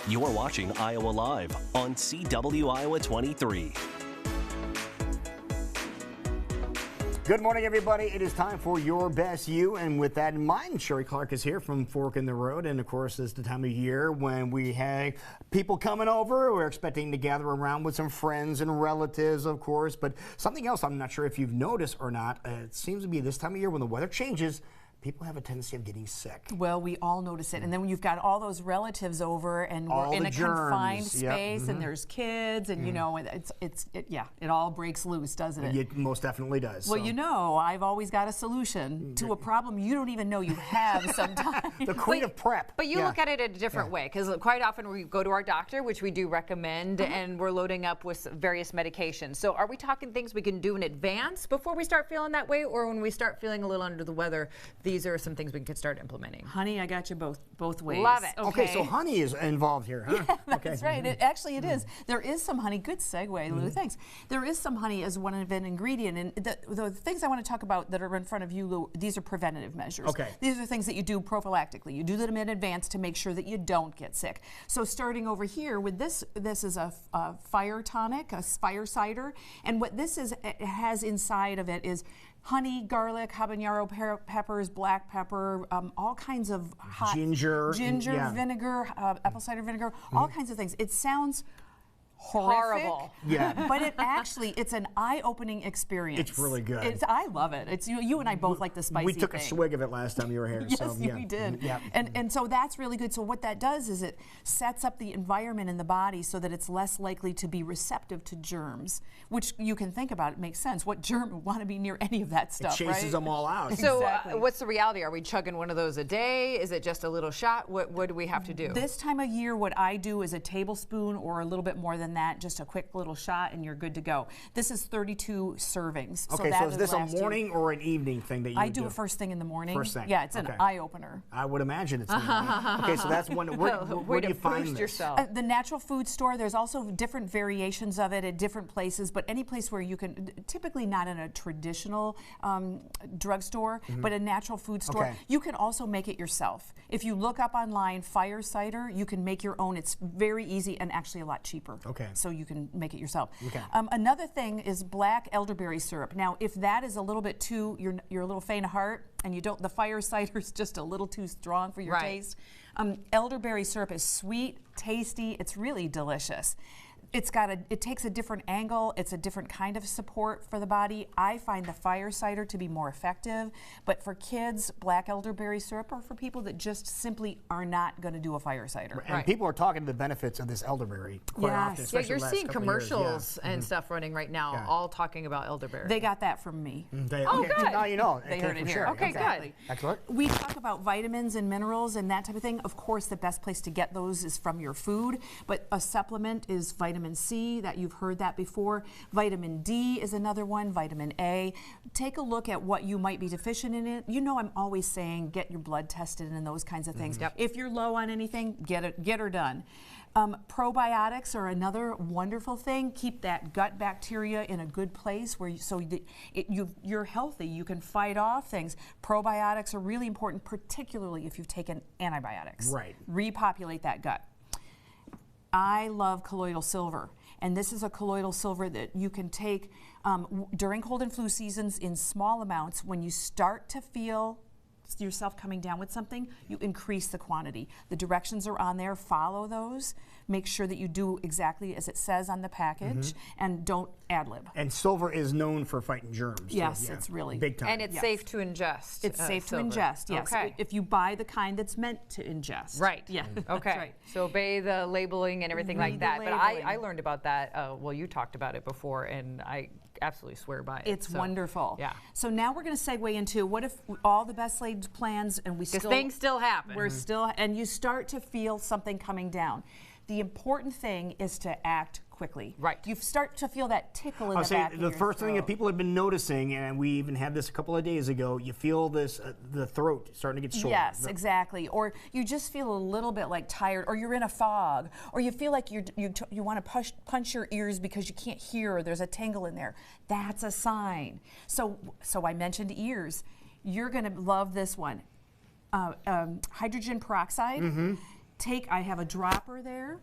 You're watching Iowa Live on CW Iowa 23. Good morning, everybody. It is time for Your Best You, and with that in mind, Sheree Clark is here from Fork in the Road, and of course, it's the time of year when we have people coming over. We're expecting to gather around with some friends and relatives, of course, but something else I'm not sure if you've noticed or not, it seems to be this time of year when the weather changes, people have a tendency of getting sick. Well, we all notice it. And then when you've got all those relatives over and we're in a confined space and there's kids and, you know, it all breaks loose, doesn't it? It most definitely does. Well, you know, I've always got a solution to a problem you don't even know you have sometimes. The queen of prep. But you look at it in a different way, because quite often we go to our doctor, which we do recommend, and we're loading up with various medications. So are we talking things we can do in advance before we start feeling that way, or when we start feeling a little under the weather, these are some things we can start implementing? Honey, I got you both ways. Love it. Okay, so honey is involved here, huh? Yeah, that's right. Actually, it is. There is some honey. Good segue, Lou. Thanks. There is some honey as one of an ingredient. And the things I want to talk about that are in front of you, Lou, these are preventative measures. Okay. These are things that you do prophylactically. You do them in advance to make sure that you don't get sick. So starting over here with this is a fire tonic, a fire cider. And what this is, it has inside of it is honey, garlic, habanero peppers, black pepper, all kinds of hot ginger, vinegar, apple cider vinegar, all kinds of things. It sounds horrible. Yeah. But it's an eye-opening experience. It's really good. I love it. It's you and I both like the spicy We took thing. a swig of it last time you were here. Yes, so, yeah. we did. Yeah. And so that's really good. So what that does is it sets up the environment in the body so that it's less likely to be receptive to germs, which you can think about. It makes sense. What germ would want to be near any of that stuff, It chases them all out. So Exactly. what's the reality? Are we chugging one of those a day? Is it just a little shot? What do we have to do? This time of year, what I do is a tablespoon or a little bit more than that, just a quick little shot, and you're good to go. This is 32 servings. Okay, so is this a morning or an evening thing that you I do? do it first thing in the morning. First thing. Yeah, it's an eye-opener. I would imagine it's okay, so that's one. Where do you find this? Yourself. The natural food store, there's also different variations of it at different places, but any place where you can, typically not in a traditional drugstore, but a natural food store. Okay. You can also make it yourself. If you look up online fire cider, you can make your own. It's very easy and actually a lot cheaper. Okay. So you can make it yourself. Okay. Another thing is black elderberry syrup. Now, if that is a little bit too, you're a little faint of heart, and the fire cider is just a little too strong for your taste. Elderberry syrup is sweet, tasty. It's really delicious. It takes a different angle. It's a different kind of support for the body. I find the fire cider to be more effective, but for kids, black elderberry syrup are for people that just simply are not going to do a fire cider. And people are talking the benefits of this elderberry quite often. Yeah, especially you're the last seeing couple of years. commercials and stuff running right now, all talking about elderberry. They got that from me. Good. Now you know. They heard it here. Sure. Okay, exactly. good. Excellent. We talk about vitamins and minerals and that type of thing. Of course, the best place to get those is from your food, but a supplement is vitamin C. That you've heard that before. Vitamin D is another one. Vitamin A. Take a look at what you might be deficient in it. You know, I'm always saying get your blood tested and those kinds of things. If you're low on anything, get her done. Probiotics are another wonderful thing. Keep that gut bacteria in a good place you're healthy. You can fight off things. Probiotics are really important, particularly if you've taken antibiotics. Right. Repopulate that gut. I love colloidal silver, and this is a colloidal silver that you can take during cold and flu seasons in small amounts. When you start to feel yourself coming down with something, you increase the quantity. The directions are on there. Follow those. Make sure that you do exactly as it says on the package, and don't ad-lib. And silver is known for fighting germs. Yes, so, it's really big time. And it's safe to ingest. It's safe silver. to ingest, yes. Okay. If you buy the kind that's meant to ingest. Right. Yeah. Okay. That's right. So obey the labeling and everything like Read the that. But labeling. I learned about that. Well, you talked about it before, and I absolutely swear by it. It's wonderful. Yeah. So now we're going to segue into what if all the best laid plans and we still things still happen. We're still, and you start to feel something coming down. The important thing is to act quickly. Right. You start to feel that tickle in I'll the say back of the your first thing that throat. people have been noticing, and we even had this a couple of days ago, you feel this, the throat starting to get sore. Yes, exactly. Or you just feel a little bit like tired, or you're in a fog, or you feel like you want to punch your ears because you can't hear, or there's a tingle in there. That's a sign. So I mentioned ears. You're going to love this one. Hydrogen peroxide. I have a dropper there.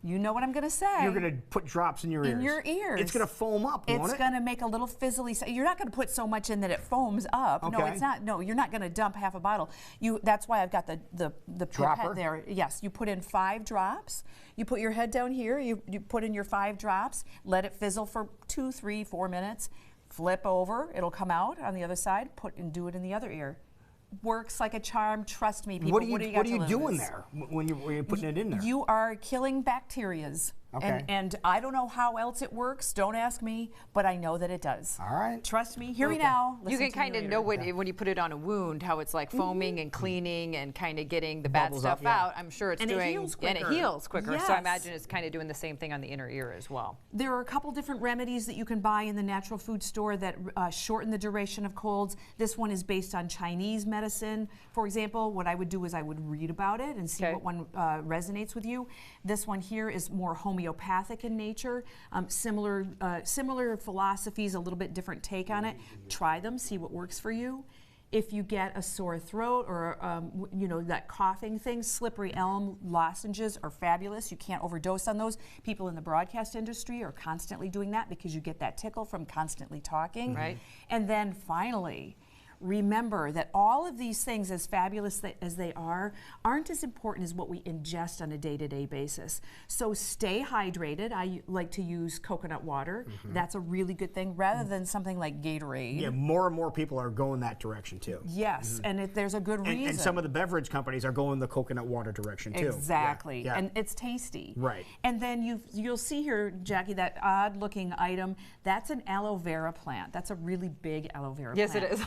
You know what I'm going to say. You're going to put drops in your ears. In your ears. It's going to foam up, won't it? It's going to make a little fizzly sound. You're not going to put so much in that it foams up. Okay. No, it's not. No, you're not going to dump half a bottle. That's why I've got the Dropper pipette there. Yes, you put in 5 drops. You put your head down here. You put in your 5 drops. Let it fizzle for 2, 3, 4 minutes. Flip over. It'll come out on the other side. Do it in the other ear. Works like a charm. Trust me, people. What are you doing there when you're putting it in there? You are killing bacterias. Okay. And I don't know how else it works. Don't ask me, but I know that it does. All right. Trust me. Hear me now. You can Listen to kind your of ear. know when you put it on a wound how it's like foaming and cleaning and kind of getting the bad Bubbles stuff up, yeah. out. I'm sure it's And it doing heals and it quicker. heals quicker. So I Yes. imagine it's kind of doing the same thing on the inner ear as well. There are a couple different remedies that you can buy in the natural food store that shorten the duration of colds. This one is based on Chinese medicine. For example, what I would do is I would read about it and see Okay. what one resonates with you. This one here is more homeopathic in nature. Similar philosophies, a little bit different take on it. Try them, see what works for you. If you get a sore throat or that coughing thing, slippery elm lozenges are fabulous. You can't overdose on those. People in the broadcast industry are constantly doing that because you get that tickle from constantly talking. Right. And then finally, remember that all of these things, as fabulous as they are, aren't as important as what we ingest on a day-to-day basis. So stay hydrated. I like to use coconut water. That's a really good thing, rather than something like Gatorade. Yeah, more and more people are going that direction too. Yes, and there's a good reason. And some of the beverage companies are going the coconut water direction too. Exactly, Yeah. and it's tasty. Right. And then you'll see here, Jackie, that odd-looking item. That's an aloe vera plant. That's a really big aloe vera Yes, plant. it is.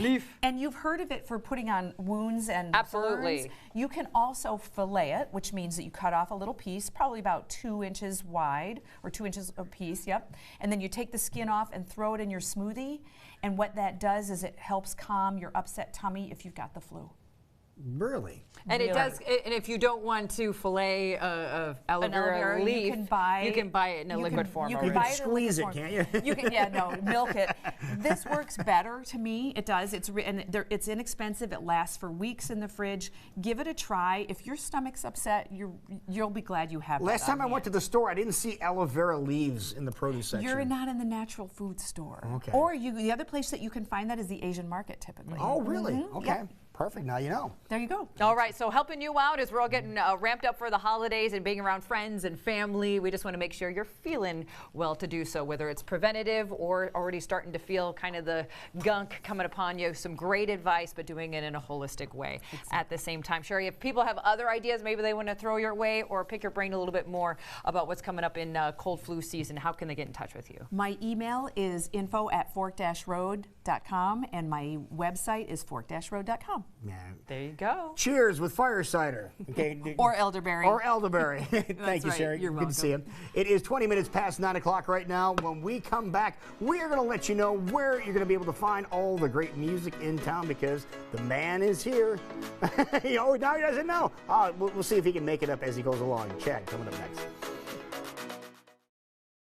Leaf. And you've heard of it for putting on wounds and Absolutely. burns. You can also fillet it, which means that you cut off a little piece, probably about 2 inches wide, or 2 inches a piece, yep. And then you take the skin off and throw it in your smoothie. And what that does is it helps calm your upset tummy if you've got the flu. Really? And it Really. does. And if you don't want to fillet a aloe An aloe vera vera, leaf, you can buy it in a you liquid can- form you already. can buy it in Squeeze it, liquid can't form. you? Milk it. This works better to me. It does. It's inexpensive. It lasts for weeks in the fridge. Give it a try. If your stomach's upset, you'll be glad you have. Last time I went to the store, I didn't see aloe vera leaves in the produce section. You're not in the natural food store. Okay. Or the other place that you can find that is the Asian market typically. Oh, really? Mhm, Okay. yep. Perfect. Now you know. There you go. All right, so helping you out as we're all getting ramped up for the holidays and being around friends and family, we just want to make sure you're feeling well to do so, whether it's preventative or already starting to feel kind of the gunk coming upon you. Some great advice, but doing it in a holistic way at the same time. Sheree, if people have other ideas maybe they want to throw your way or pick your brain a little bit more about what's coming up in cold flu season, how can they get in touch with you? My email is info@fork-road.com and my website is fork-road.com. Yeah. There you go. Cheers with fire cider. Okay. Or elderberry. Or elderberry. Thank you, right. Sheree. You're Good to see you. It is 20 minutes past 9 o'clock right now. When we come back, we are going to let you know where you're going to be able to find all the great music in town because the man is here. Now he doesn't know. We'll see if he can make it up as he goes along. Chad, coming up next.